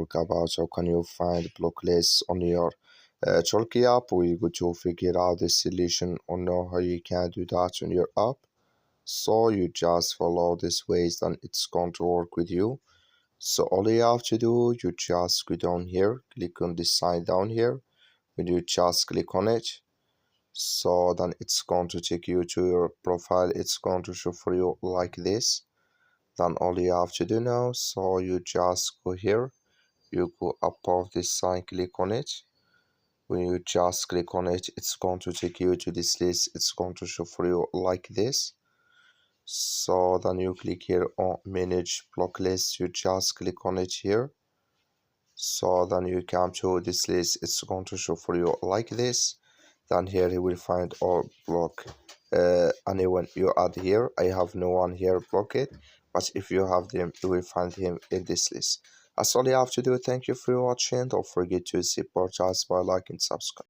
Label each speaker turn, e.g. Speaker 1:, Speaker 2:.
Speaker 1: talk about how can you find block lists on your Talkie app. We're going to figure out the solution on how you can do that on your app. So you just follow these ways and it's going to work with you. So all you have to do, you just go down here, click on this sign down here. When you just click on it, so then it's going to take you to your profile. It's going to show for you like this. Then all you have to do now, so you just go here, you go above this sign, click on it. When you just click on it, it's going to take you to this list. It's going to show for you like this. So then you click here on manage block list, you just click on it here. So then you come to this list, it's going to show for you like this. Then here you will find or block anyone you add here. I have no one here blocked, but if you have them, you will find him in this list. That's all you have to do. Thank you for watching. Don't forget to support us by liking and subscribe.